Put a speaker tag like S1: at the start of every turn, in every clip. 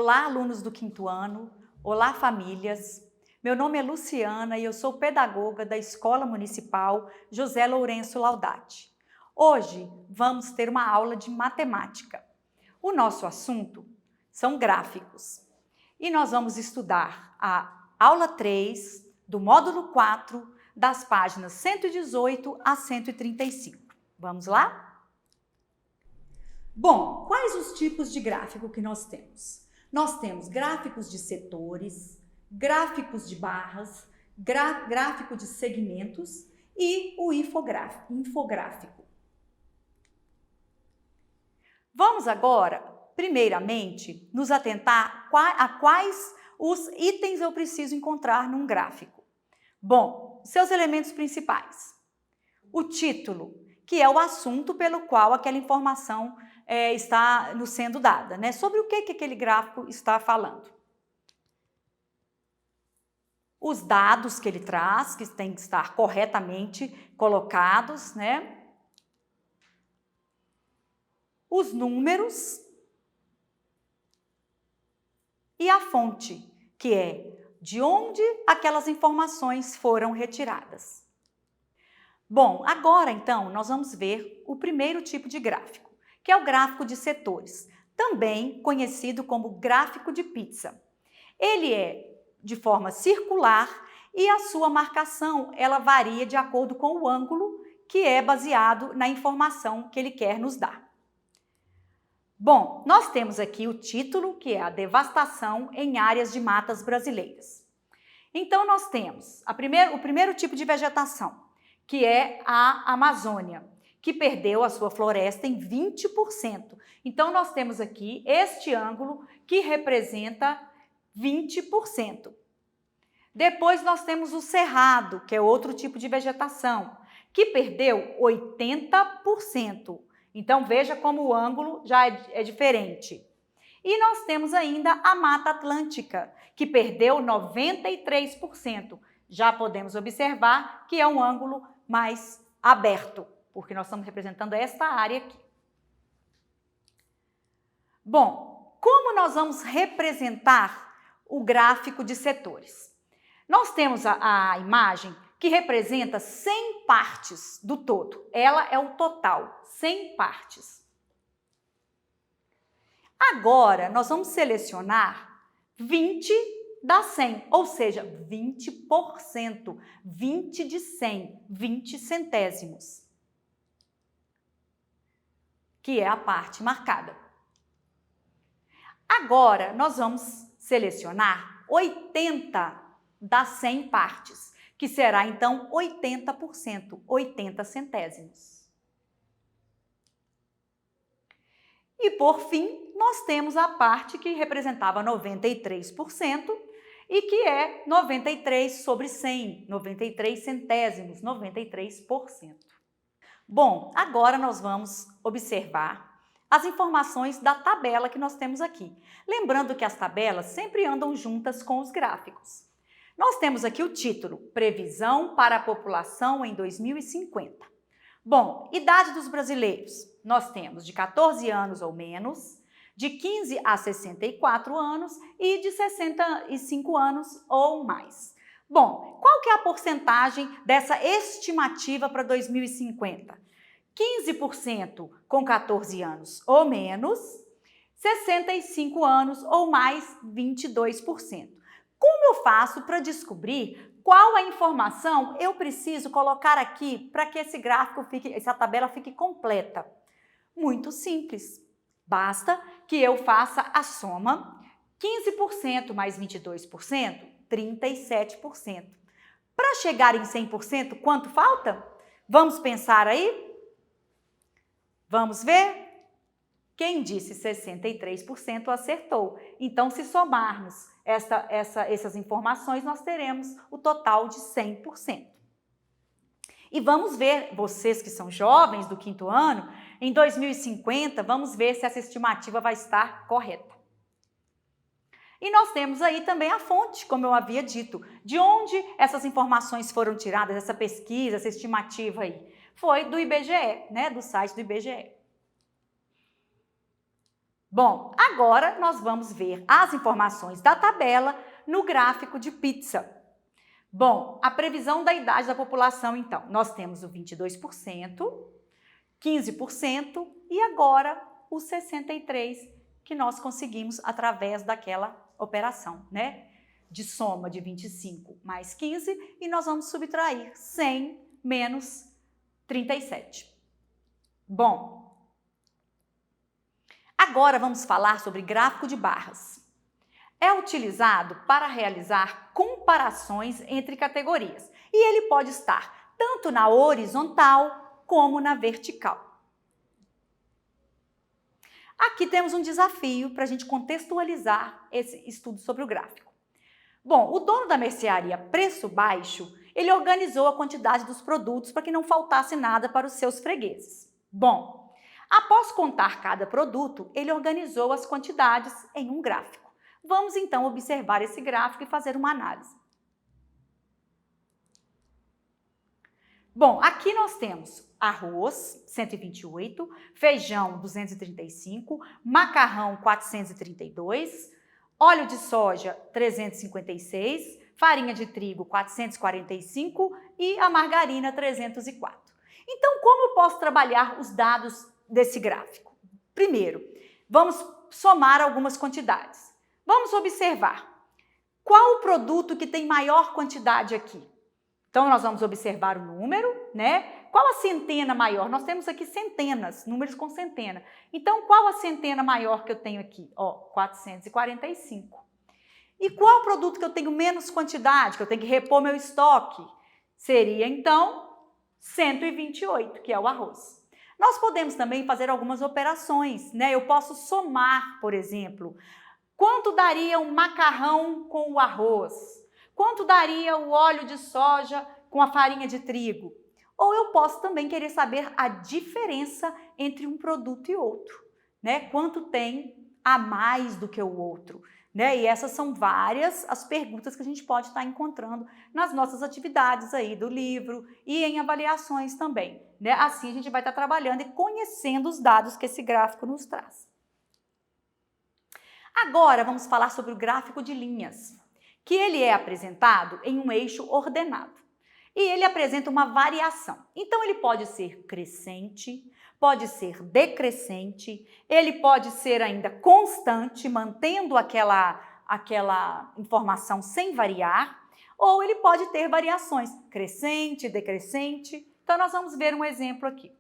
S1: Olá, alunos do quinto ano. Olá, famílias. Meu nome é Luciana e eu sou pedagoga da Escola Municipal José Lourenço Laudati. Hoje vamos ter uma aula de matemática. O nosso assunto são gráficos. E nós vamos estudar a aula 3 do módulo 4, das páginas 118 a 135. Vamos lá? Bom, quais os tipos de gráfico que nós temos? Nós temos gráficos de setores, gráficos de barras, gráfico de segmentos e o infográfico. Vamos agora, primeiramente, nos atentar a quais os itens eu preciso encontrar num gráfico. Bom, seus elementos principais. O título, que é o assunto pelo qual aquela informação está nos sendo dada, né? Sobre o que aquele gráfico está falando. Os dados que ele traz, que têm que estar corretamente colocados, né? Os números e a fonte, que é de onde aquelas informações foram retiradas. Bom, agora então nós vamos ver o primeiro tipo de gráfico, que é o gráfico de setores, também conhecido como gráfico de pizza. Ele é de forma circular e a sua marcação ela varia de acordo com o ângulo que é baseado na informação que ele quer nos dar. Bom, nós temos aqui o título, que é a devastação em áreas de matas brasileiras. Então nós temos o primeiro tipo de vegetação, que é a Amazônia, que perdeu a sua floresta em 20%. Então, nós temos aqui este ângulo que representa 20%. Depois, nós temos o Cerrado, que é outro tipo de vegetação, que perdeu 80%. Então, veja como o ângulo já é diferente. E nós temos ainda a Mata Atlântica, que perdeu 93%. Já podemos observar que é um ângulo mais aberto, porque nós estamos representando esta área aqui. Bom, como nós vamos representar o gráfico de setores? Nós temos a imagem que representa 100 partes do todo. Ela é o total, 100 partes. Agora, nós vamos selecionar 20 das 100, ou seja, 20%, 20 de 100, 20 centésimos, que é a parte marcada. Agora, nós vamos selecionar 80 das 100 partes, que será, então, 80%, 80 centésimos. E, por fim, nós temos a parte que representava 93%, e que é 93 sobre 100, 93 centésimos, 93%. Bom, agora nós vamos observar as informações da tabela que nós temos aqui. Lembrando que as tabelas sempre andam juntas com os gráficos. Nós temos aqui o título, Previsão para a População em 2050. Bom, idade dos brasileiros. Nós temos de 14 anos ou menos, de 15 a 64 anos e de 65 anos ou mais. Bom, qual que é a porcentagem dessa estimativa para 2050? 15% com 14 anos ou menos, 65 anos ou mais, 22%. Como eu faço para descobrir qual a informação eu preciso colocar aqui para que esse gráfico essa tabela fique completa? Muito simples. Basta que eu faça a soma 15% mais 22%, 37%. Para chegar em 100%, quanto falta? Vamos pensar aí? Vamos ver? Quem disse 63% acertou. Então, se somarmos essas informações, nós teremos o total de 100%. E vamos ver, vocês que são jovens do quinto ano, em 2050, vamos ver se essa estimativa vai estar correta. E nós temos aí também a fonte, como eu havia dito. De onde essas informações foram tiradas, essa pesquisa, essa estimativa aí? Foi do IBGE, né? Do site do IBGE. Bom, agora nós vamos ver as informações da tabela no gráfico de pizza. Bom, a previsão da idade da população, então, nós temos o 22%, 15% e agora o 63% que nós conseguimos através daquela operação, né? De soma de 25 mais 15 e nós vamos subtrair 100 menos 37. Bom, agora vamos falar sobre gráfico de barras. É utilizado para realizar comparações entre categorias e ele pode estar tanto na horizontal como na vertical. Aqui temos um desafio para a gente contextualizar esse estudo sobre o gráfico. Bom, o dono da mercearia Preço Baixo, ele organizou a quantidade dos produtos para que não faltasse nada para os seus fregueses. Bom, após contar cada produto, ele organizou as quantidades em um gráfico. Vamos então observar esse gráfico e fazer uma análise. Bom, aqui nós temos arroz, 128, feijão, 235, macarrão, 432, óleo de soja, 356, farinha de trigo, 445 e a margarina, 304. Então, como eu posso trabalhar os dados desse gráfico? Primeiro, vamos somar algumas quantidades. Vamos observar qual o produto que tem maior quantidade aqui. Então, nós vamos observar o número, né? Qual a centena maior? Nós temos aqui centenas, números com centena. Então, qual a centena maior que eu tenho aqui? Ó, 445. E qual o produto que eu tenho menos quantidade, que eu tenho que repor meu estoque? Seria, então, 128, que é o arroz. Nós podemos também fazer algumas operações, né? Eu posso somar, por exemplo, quanto daria um macarrão com o arroz? Quanto daria o óleo de soja com a farinha de trigo? Ou eu posso também querer saber a diferença entre um produto e outro, né? Quanto tem a mais do que o outro, né? E essas são várias as perguntas que a gente pode estar encontrando nas nossas atividades aí do livro e em avaliações também, né? Assim a gente vai estar trabalhando e conhecendo os dados que esse gráfico nos traz. Agora vamos falar sobre o gráfico de linhas, que ele é apresentado em um eixo ordenado. E ele apresenta uma variação. Então, ele pode ser crescente, pode ser decrescente, ele pode ser ainda constante, mantendo aquela informação sem variar, ou ele pode ter variações, crescente, decrescente. Então, nós vamos ver um exemplo aqui.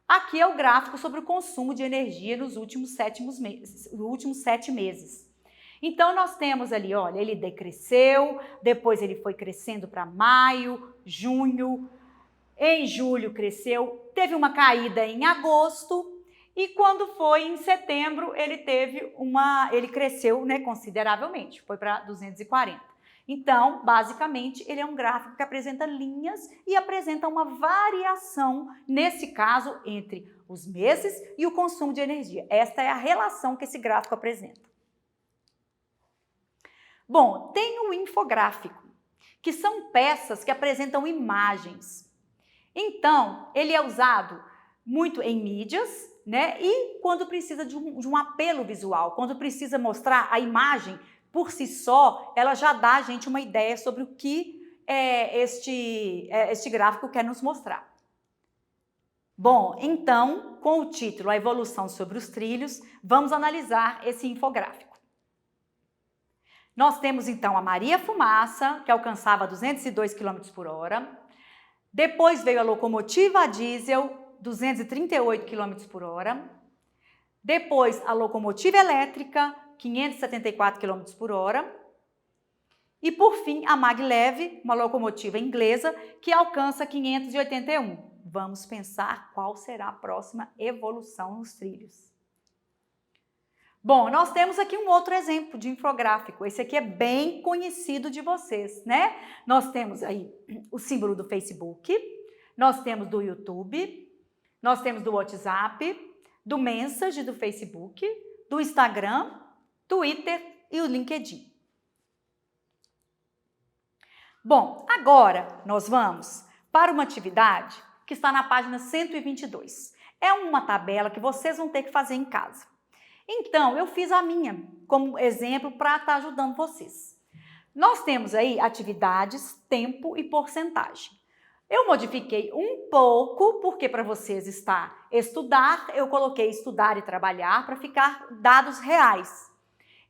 S1: Aqui é o gráfico sobre o consumo de energia nos últimos 7 meses. Então, nós temos ali, olha, ele decresceu, depois ele foi crescendo para maio, junho, em julho cresceu, teve uma caída em agosto e quando foi em setembro ele cresceu, né, consideravelmente, foi para 240. Então, basicamente, ele é um gráfico que apresenta linhas e apresenta uma variação, nesse caso, entre os meses e o consumo de energia. Esta é a relação que esse gráfico apresenta. Bom, tem o infográfico, que são peças que apresentam imagens. Então, ele é usado muito em mídias, né? E quando precisa de um apelo visual, quando precisa mostrar a imagem por si só, ela já dá a gente uma ideia sobre o que este gráfico quer nos mostrar. Bom, então, com o título A Evolução sobre os Trilhos, vamos analisar esse infográfico. Nós temos, então, a Maria Fumaça, que alcançava 202 km por hora. Depois veio a locomotiva a diesel, 238 km por hora. Depois, a locomotiva elétrica, 574 km por hora. E, por fim, a maglev, uma locomotiva inglesa, que alcança 581. Vamos pensar qual será a próxima evolução nos trilhos. Bom, nós temos aqui um outro exemplo de infográfico. Esse aqui é bem conhecido de vocês, né? Nós temos aí o símbolo do Facebook, nós temos do YouTube, nós temos do WhatsApp, do Message do Facebook, do Instagram, Twitter e o LinkedIn. Bom, agora nós vamos para uma atividade que está na página 122. É uma tabela que vocês vão ter que fazer em casa. Então, eu fiz a minha como exemplo para estar ajudando vocês. Nós temos aí atividades, tempo e porcentagem. Eu modifiquei um pouco, porque para vocês está estudar, eu coloquei estudar e trabalhar para ficar dados reais.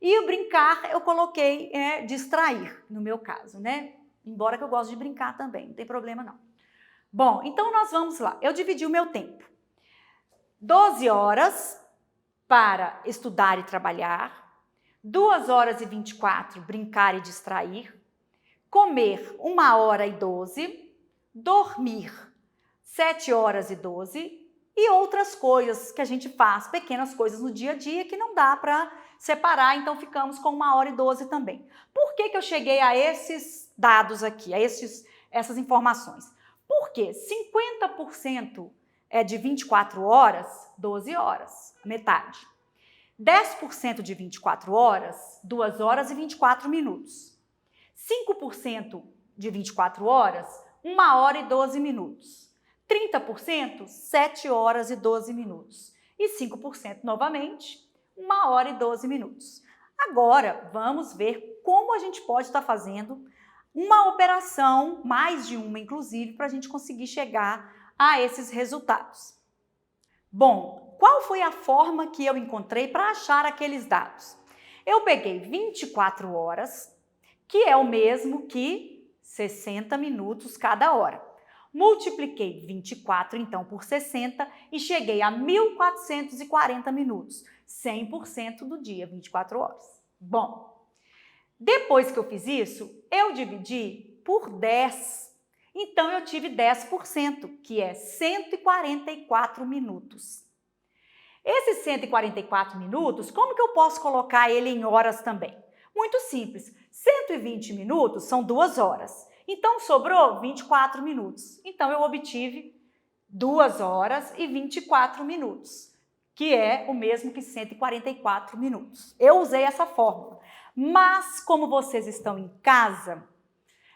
S1: E o brincar eu coloquei distrair, no meu caso, né? Embora que eu gosto de brincar também, não tem problema não. Bom, então nós vamos lá. Eu dividi o meu tempo. 12 horas para estudar e trabalhar, 2 horas e 24 brincar e distrair, comer 1 hora e 12, dormir 7 horas e 12 e outras coisas que a gente faz, pequenas coisas no dia a dia que não dá para separar, então ficamos com 1 hora e 12 também. Por que que eu cheguei a esses dados aqui, a essas informações? Porque 50% é de 24 horas, 12 horas, metade. 10% de 24 horas, 2 horas e 24 minutos. 5% de 24 horas, 1 hora e 12 minutos. 30%, 7 horas e 12 minutos. E 5% novamente, 1 hora e 12 minutos. Agora, vamos ver como a gente pode estar fazendo uma operação, mais de uma inclusive, para a gente conseguir chegar a esses resultados. Bom, qual foi a forma que eu encontrei para achar aqueles dados? Eu peguei 24 horas, que é o mesmo que 60 minutos cada hora. Multipliquei 24, então, por 60 e cheguei a 1.440 minutos, 100% do dia, 24 horas. Bom, depois que eu fiz isso, eu dividi por 10. Então, eu tive 10%, que é 144 minutos. Esses 144 minutos, como que eu posso colocar ele em horas também? Muito simples. 120 minutos são 2 horas. Então, sobrou 24 minutos. Então, eu obtive 2 horas e 24 minutos, que é o mesmo que 144 minutos. Eu usei essa fórmula. Mas, como vocês estão em casa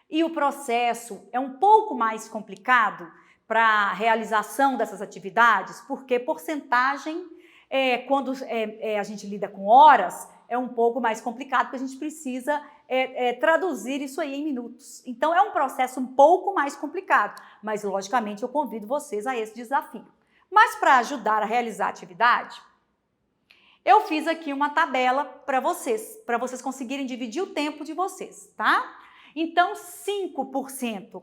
S1: e o processo é um pouco mais complicado para a realização dessas atividades, porque porcentagem, quando a gente lida com horas, é um pouco mais complicado, porque a gente precisa traduzir isso aí em minutos. Então, é um processo um pouco mais complicado, mas, logicamente, eu convido vocês a esse desafio. Mas, para ajudar a realizar a atividade, eu fiz aqui uma tabela para vocês conseguirem dividir o tempo de vocês, tá? Então, 5%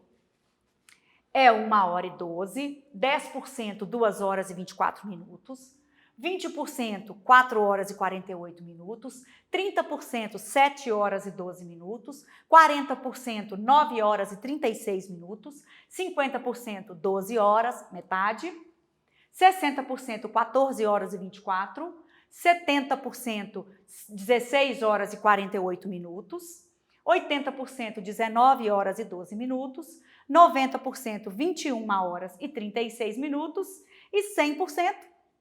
S1: é 1 hora e 12, 10% 2 horas e 24 minutos, 20% 4 horas e 48 minutos, 30% 7 horas e 12 minutos, 40% 9 horas e 36 minutos, 50% 12 horas, metade, 60% 14 horas e 24, 70% 16 horas e 48 minutos, 80% 19 horas e 12 minutos, 90% 21 horas e 36 minutos e 100%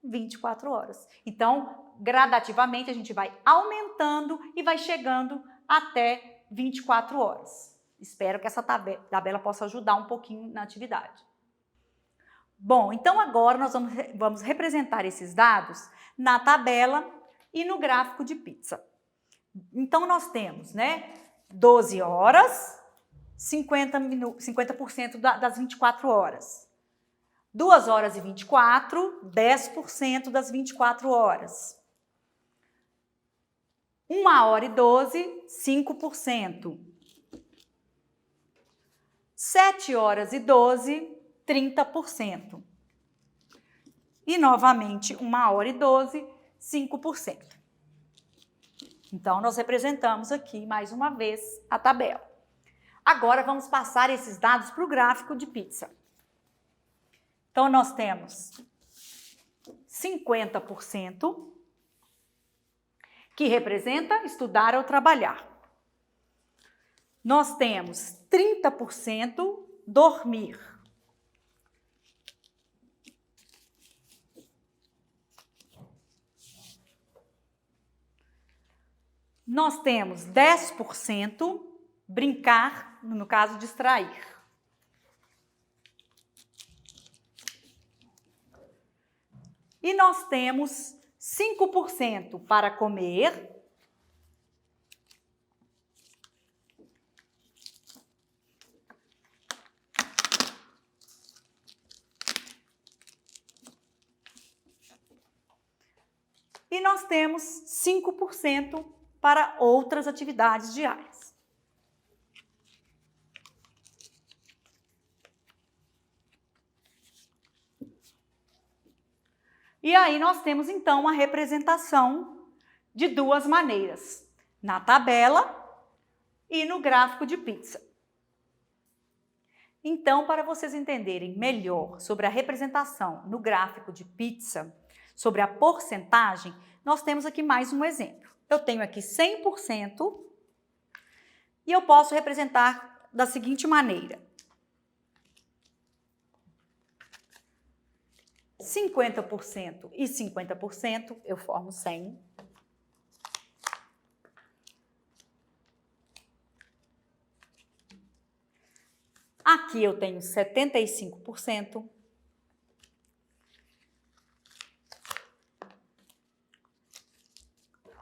S1: 24 horas. Então, gradativamente a gente vai aumentando e vai chegando até 24 horas. Espero que essa tabela possa ajudar um pouquinho na atividade. Bom, então agora nós vamos representar esses dados na tabela e no gráfico de pizza. Então, nós temos, 12 horas, 50% das 24 horas. 2 horas e 24, 10% das 24 horas. 1 hora e 12, 5%. 7 horas e 12, 30%. E, novamente, 1 hora e 12, 5%. Então, nós representamos aqui, mais uma vez, a tabela. Agora, vamos passar esses dados para o gráfico de pizza. Então, nós temos 50%, que representa estudar ou trabalhar. Nós temos 30% dormir. Nós temos 10% brincar, no caso, distrair. E nós temos 5% para comer. E nós temos 5% para outras atividades diárias. E aí nós temos então a representação de duas maneiras, na tabela e no gráfico de pizza. Então, para vocês entenderem melhor sobre a representação no gráfico de pizza, sobre a porcentagem, nós temos aqui mais um exemplo. Eu tenho aqui 100% e eu posso representar da seguinte maneira. 50% e 50%, eu formo 100. Aqui eu tenho 75%.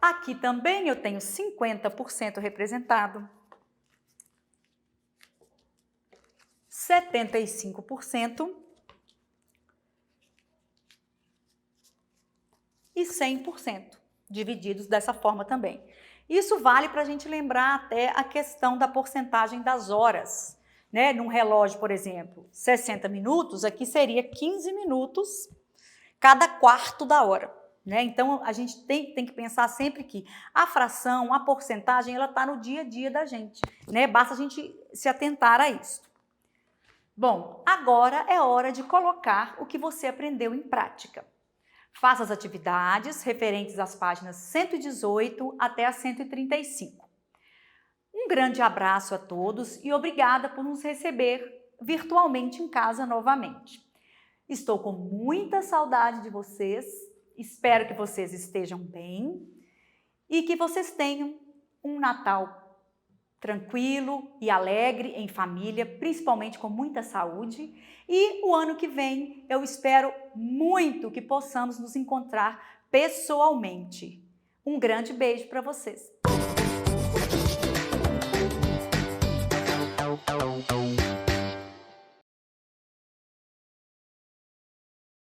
S1: Aqui também eu tenho 50% representado. 75%. E 100%, divididos dessa forma também. Isso vale para a gente lembrar até a questão da porcentagem das horas, né? Num relógio, por exemplo, 60 minutos, aqui seria 15 minutos cada quarto da hora, né? Então, a gente tem que pensar sempre que a fração, a porcentagem, ela está no dia a dia da gente, né? Basta a gente se atentar a isso. Bom, agora é hora de colocar o que você aprendeu em prática. Faça as atividades referentes às páginas 118 até a 135. Um grande abraço a todos e obrigada por nos receber virtualmente em casa novamente. Estou com muita saudade de vocês, espero que vocês estejam bem e que vocês tenham um Natal tranquilo e alegre em família, principalmente com muita saúde. E o ano que vem eu espero muito que possamos nos encontrar pessoalmente. Um grande beijo para vocês.